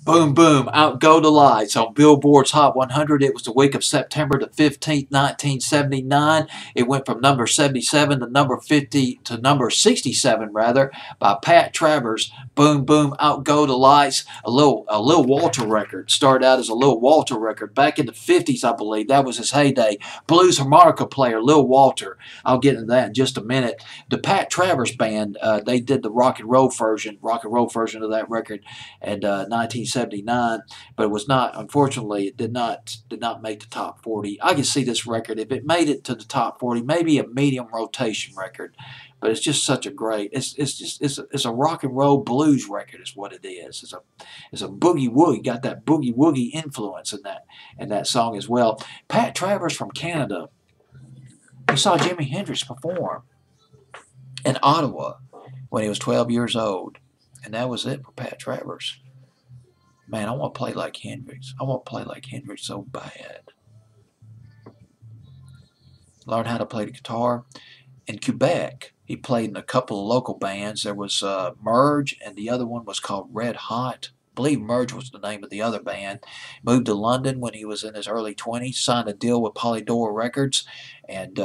Boom, boom, out go the lights on Billboard's Hot 100. It was the week of September the 15th, 1979. It went from number 77 to number 50 to number 67, rather, by Pat Travers. Boom, boom, out go the lights. A Lil Walter record. Started out as a Lil Walter record. Back in the 50s, I believe. That was his heyday. Blues harmonica player, Lil Walter. I'll get into that in just a minute. The Pat Travers Band, they did the rock and roll version of that record in 1979, but it was not. Unfortunately, it did not make the top 40. I can see this record if it made it to the top 40, maybe a medium rotation record. But it's just such a great. It's a rock and roll blues record, is what it is. It's a boogie woogie. Got that boogie woogie influence in that song as well. Pat Travers from Canada. He saw Jimi Hendrix perform in Ottawa when he was 12 years old. And that was it for Pat Travers. Man, I want to play like Hendrix. I want to play like Hendrix so bad. Learned how to play the guitar. In Quebec, he played in a couple of local bands. There was Merge, and the other one was called Red Hot. I believe Merge was the name of the other band. Moved to London when he was in his early 20s, signed a deal with Polydor Records, and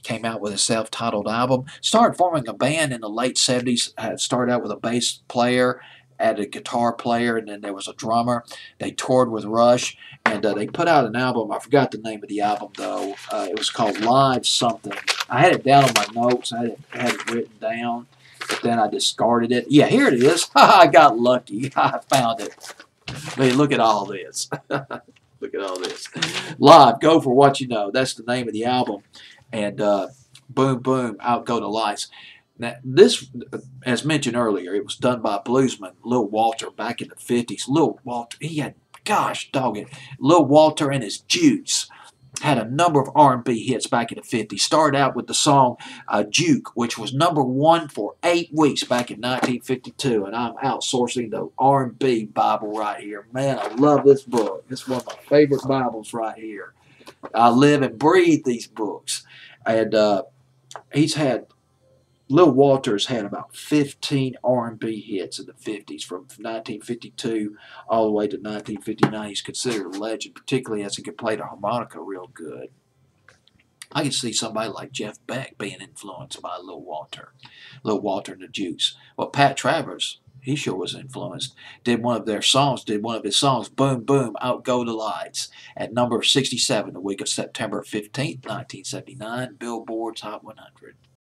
came out with a self-titled album. Started forming a band in the late 70s. Started out with a bass player, added a guitar player, and then there was a drummer. They toured with Rush, and they put out an album. I forgot the name of the album, though. It was called Live Something. I had it down on my notes. I had it written down, but then I discarded it. Yeah, here it is. I got lucky. I found it. Man, look at all this. Look at all this. Live, Go For What You Know. That's the name of the album. And boom, boom, out go the lights. Now, this, as mentioned earlier, it was done by bluesman Lil Walter back in the 50s. Lil Walter, he had, gosh dog it, Lil Walter and his Jukes had a number of R&B hits back in the 50s. Started out with the song Juke, which was #1 for 8 weeks back in 1952. And I'm outsourcing the R&B Bible right here. Man, I love this book. It's one of my favorite Bibles right here. I live and breathe these books. And Lil Walters had about 15 R&B hits in the 50s, from 1952 all the way to 1959. He's considered a legend, particularly as he could play the harmonica real good. I can see somebody like Jeff Beck being influenced by Lil Walter and the Jukes. Well, Pat Travers, he sure was influenced. Did one of his songs, Boom Boom, Out Go the Lights, at number 67 the week of September 15th, 1979, Billboard's Hot 100.